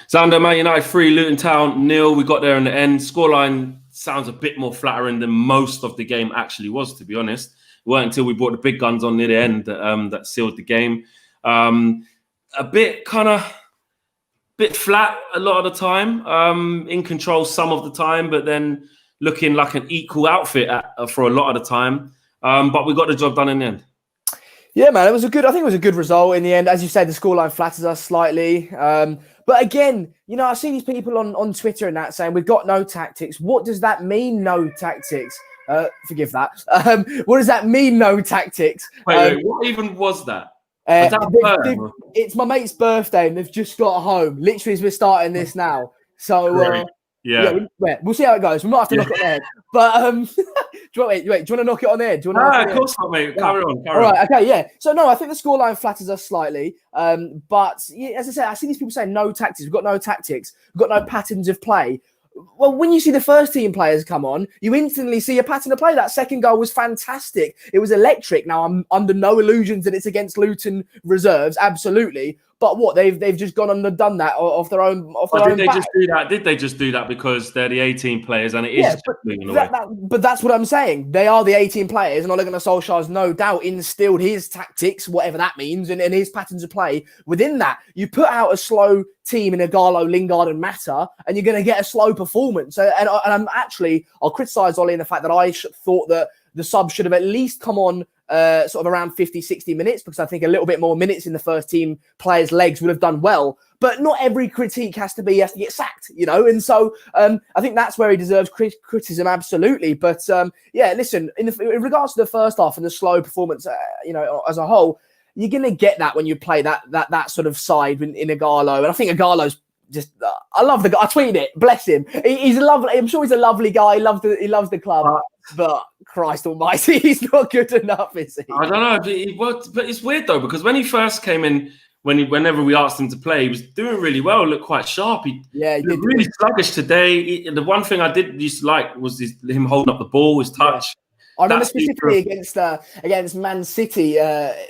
Xander, Man United 3, Luton Town 0. We got there in the end. Scoreline sounds a bit more flattering than most of the game actually was, to be honest. It weren't until we brought the big guns on near the end that sealed the game. A bit flat a lot of the time, in control some of the time, but then looking like an equal outfit for a lot of the time. But we got the job done in the end. Yeah, man, I think it was a good result in the end. As you said, the scoreline flatters us slightly. But again, I see these people on Twitter and that saying we've got no tactics. What does that mean, no tactics? Forgive that. What does that mean, no tactics? Wait, what even was that? It's my mate's birthday and they've just got home. Literally, as we're starting this now. So, we'll see how it goes. We might have to knock it on the head. But do you want to knock it on the head? Of course not, mate. Carry on. All right, okay, yeah. So, no, I think the scoreline flatters us slightly. But as I said, I see these people saying no tactics. We've got no tactics. We've got no patterns of play. Well, when you see the first team players come on, you instantly see a pattern of play. That second goal was fantastic. It was electric. Now, I'm under no illusions that it's against Luton reserves, absolutely. But what they've just gone and done that off their own. Did they just do that because they're the 18 players and it is? But that's what I'm saying. They are the 18 players, and Ole Gunnar Solskjaer's no doubt instilled his tactics, whatever that means, and his patterns of play within that. You put out a slow team in Ighalo, Lingard, and Mata, and you're going to get a slow performance. And I'll criticise Ole in the fact that I thought that the sub should have at least come on sort of around 50, 60 minutes, because I think a little bit more minutes in the first team players' legs would have done well. But not every critique has to get sacked, And so I think that's where he deserves criticism, absolutely. But listen, in regards to the first half and the slow performance, as a whole, you're going to get that when you play that sort of side in Ighalo. And I think Ighalo's just, I love the guy. I tweeted it. Bless him. He's lovely. I'm sure he's a lovely guy. He loves the club. But Christ almighty, he's not good enough, is he? I don't know. But it's weird, though, because when he first came in, whenever we asked him to play, he was doing really well, looked quite sharp. He did really sluggish today. The one thing I used to like was him holding up the ball, his touch. Yeah. I remember specifically against Man City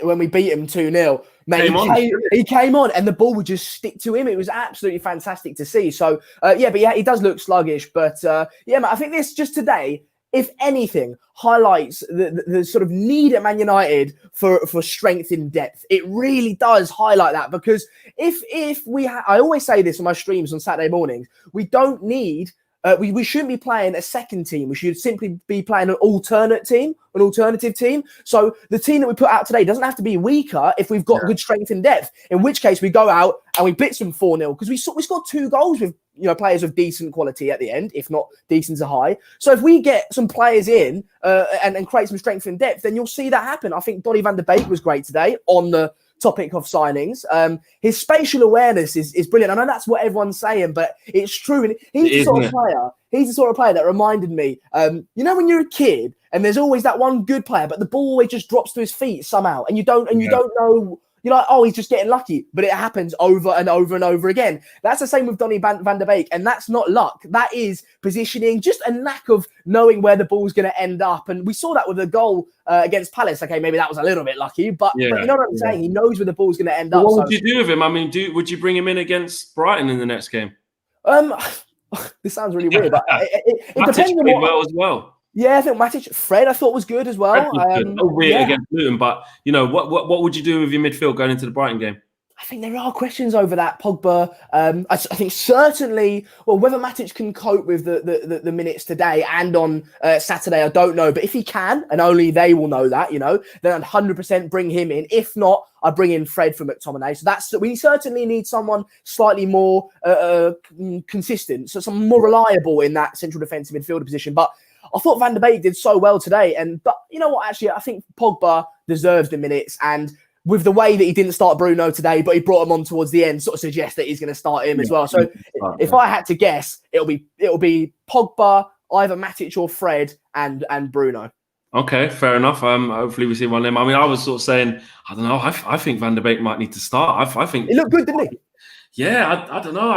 when we beat him 2-0. He came on and the ball would just stick to him. It was absolutely fantastic to see. So, he does look sluggish. But, I think this just today, if anything, highlights the sort of need at Man United for strength in depth. It really does highlight that, because I always say this on my streams on Saturday mornings, we don't need... we shouldn't be playing a second team. We should simply be playing an alternative team. So the team that we put out today doesn't have to be weaker if we've got good strength and depth, in which case we go out and we blitz them 4-0, because we scored 2 goals with players of decent quality at the end, if not decent to high. So if we get some players in and create some strength and depth, then you'll see that happen. I think Donny van de Beek was great today on the topic of signings. His spatial awareness is brilliant. I know that's what everyone's saying, but it's true. And he's the sort of player that reminded me, when you're a kid and there's always that one good player, but the ball always just drops to his feet somehow, and you don't know. You're like, oh, he's just getting lucky. But it happens over and over and over again. That's the same with Donny van de Beek. And that's not luck. That is positioning, just a knack of knowing where the ball's going to end up. And we saw that with the goal against Palace. Okay, maybe that was a little bit lucky. But you know what I'm saying? He knows where the ball's going to end up. What would you do with him? I mean, would you bring him in against Brighton in the next game? This sounds really weird. But it depends on what... well as well. Yeah, I think Matic, Fred, I thought was good as well. Against Luton, but what would you do with your midfield going into the Brighton game? I think there are questions over that. Pogba, I think certainly, whether Matic can cope with the minutes today and on Saturday, I don't know. But if he can, and only they will know that, then I'd 100% bring him in. If not, I bring in Fred from McTominay. So we certainly need someone slightly more consistent, so someone more reliable in that central defensive midfielder position. But I thought Van de Beek did so well today. But you know what, actually, I think Pogba deserves the minutes. And with the way that he didn't start Bruno today, but he brought him on towards the end, sort of suggests that he's going to start him as well. So if I had to guess, it'll be Pogba, either Matic or Fred, and Bruno. Okay, fair enough. Hopefully we see one of them. I mean, I was sort of saying, I don't know, I think Van de Beek might need to start. I think... It looked good, didn't he? Yeah, I don't know.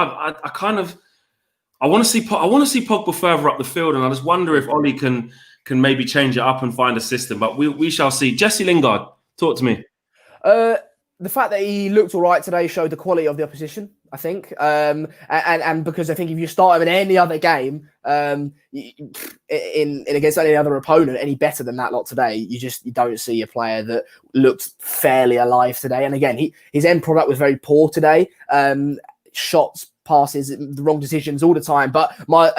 I want to see Pogba further up the field, and I just wonder if Ole can maybe change it up and find a system. But we shall see. Jesse Lingard, talk to me. The fact that he looked all right today showed the quality of the opposition. I think, and because I think if you start him in any other game, in against any other opponent, any better than that lot today, you don't see a player that looked fairly alive today. And again, his end product was very poor today. Shots, passes, the wrong decisions all the time. But my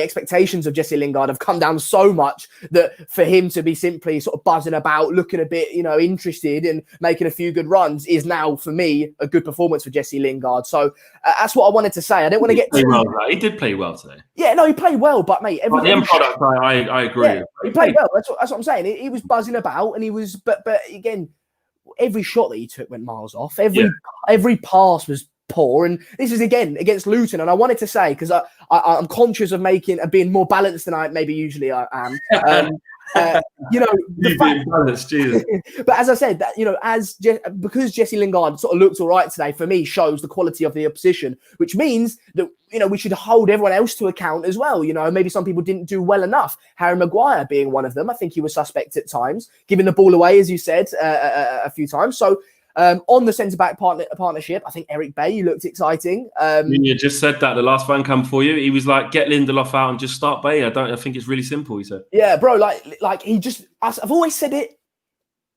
expectations of Jesse Lingard have come down so much that for him to be simply sort of buzzing about, looking a bit, interested and making a few good runs is now, for me, a good performance for Jesse Lingard. So that's what I wanted to say. I didn't want to get too... He did play well today. Yeah, no, he played well, but mate, the end product, I agree. Yeah, he played well. That's what I'm saying. He was buzzing about, and he was, but again, every shot that he took went miles off. Every pass was poor, and this is again against Luton. And I wanted to say, because I'm conscious of being more balanced than I maybe usually I am. Balanced, Jesus. But as I said, that because Jesse Lingard sort of looked all right today, for me shows the quality of the opposition, which means that we should hold everyone else to account as well. Maybe some people didn't do well enough. Harry Maguire being one of them. I think he was suspect at times, giving the ball away, as you said, a few times. So. On the centre-back partnership, I think Eric Bailly looked exciting. You just said that the last fan came for you. He was like, get Lindelof out and just start Bailly. I think it's really simple, he said. Yeah, bro, like he just... I've always said it.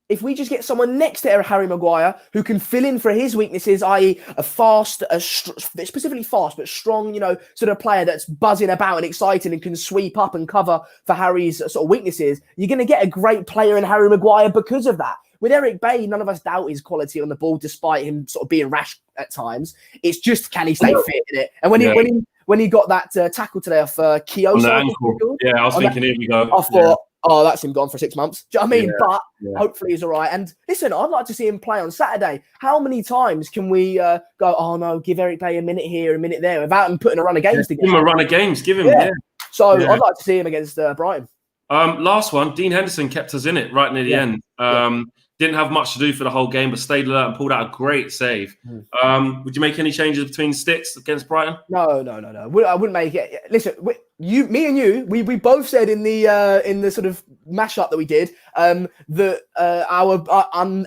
If we just get someone next to Harry Maguire who can fill in for his weaknesses, i.e. specifically fast, but strong, sort of player that's buzzing about and excited and can sweep up and cover for Harry's sort of weaknesses, you're going to get a great player in Harry Maguire because of that. With Eric Bailly, none of us doubt his quality on the ball, despite him sort of being rash at times. It's just, can he stay fit in it? And when he got that tackle today off Kyoto, I was thinking, here we go. I thought, that's him gone for 6 months. Do you know what I mean? But hopefully he's all right. And listen, I'd like to see him play on Saturday. How many times can we go, oh no, give Eric Bailly a minute here, a minute there, without him putting a run of games together? Give him a run of games, give him. Yeah. So I'd like to see him against Brighton. Last one, Dean Henderson kept us in it right near the end. Didn't have much to do for the whole game, but stayed alert and pulled out a great save. Would you make any changes between sticks against Brighton? No. I wouldn't make it. Listen, me and you, we both said in the sort of mashup that we did that our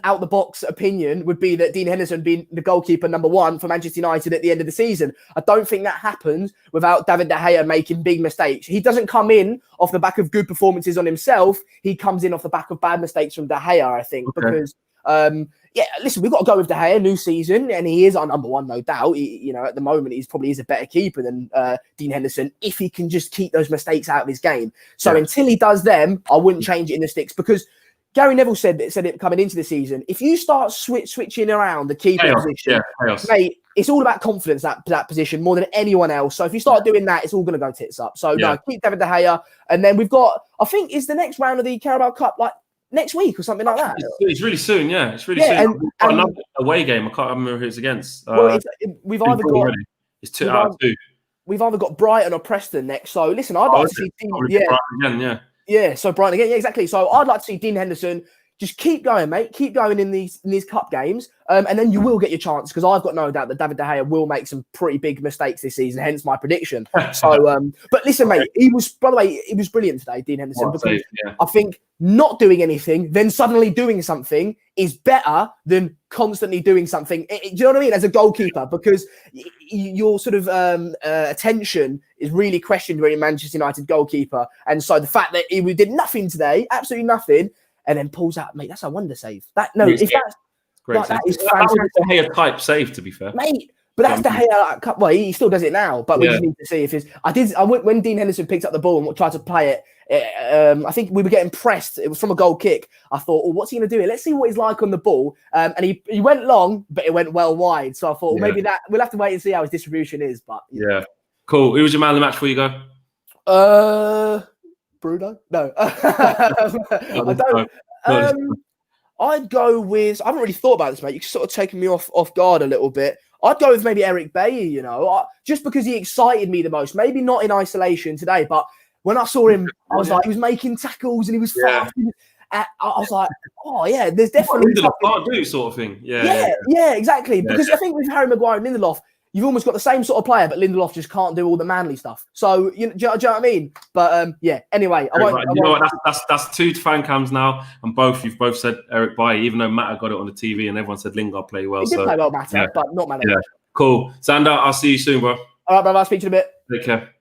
out the box opinion would be that Dean Henderson being the goalkeeper number one for Manchester United at the end of the season. I don't think that happens without David De Gea making big mistakes. He doesn't come in off the back of good performances on himself. He comes in off the back of bad mistakes from De Gea, I think, because. Listen, we've got to go with De Gea, new season, and he is our number one, no doubt. At the moment, he's probably a better keeper than Dean Henderson if he can just keep those mistakes out of his game. So until he does them, I wouldn't change it in the sticks, because Gary Neville said it coming into the season. If you start switching around the keeper position, mate, it's all about confidence, that position, more than anyone else. So if you start doing that, it's all going to go tits up. So no, keep David De Gea, and then we've got, I think, is the next round of the Carabao Cup like next week or something like that? It's really soon, It's really soon. And another away game. I can't remember who it's against. We've either got... It's 2 out of 2. We've either got Brighton or Preston next. So listen, I'd like to see Dean... Brighton again, so Brighton again. Yeah, exactly. So I'd like to see Dean Henderson just keep going, mate. Keep going in these cup games. And then you will get your chance, because I've got no doubt that David De Gea will make some pretty big mistakes this season, hence my prediction. So, but listen, mate, he was brilliant today, Dean Henderson, because I think not doing anything, then suddenly doing something is better than constantly doing something. Do you know what I mean? As a goalkeeper, because your sort of attention is really questioned when you're a Manchester United goalkeeper. And so the fact that he did nothing today, absolutely nothing, and then pulls out, mate, that's a wonder save. That is fantastic. That was a De Gea type save, to be fair, mate. But that's De Gea. Well, he still does it now, but we just need to see if his. When Dean Henderson picked up the ball and tried to play it. I think we were getting pressed. It was from a goal kick. I thought, what's he going to do here? Let's see what he's like on the ball. And he went long, but it went well wide. So I thought, maybe that we'll have to wait and see how his distribution is. But cool. Who was your man of the match before you go? Bruno? No. I don't. I'd go with... I haven't really thought about this, mate. You've sort of taken me off guard a little bit. I'd go with maybe Eric Bailly, just because he excited me the most. Maybe not in isolation today, but when I saw him, I was like, he was making tackles and he was fast. I was like, there's definitely... Lindelof can't do sort of thing. Yeah, exactly. Because I think with Harry Maguire and Lindelof, you've almost got the same sort of player, but Lindelof just can't do all the manly stuff. So, do you know what I mean? But, anyway. I won't, you know what? That's 2 fan cams now, and you've both said Eric Bailly, even though Matt got it on the TV and everyone said Lingard played well. He did play well, Matt, but not Matt. Yeah. Cool. Sander, I'll see you soon, bro. All right, brother. I'll speak to you in a bit. Take care.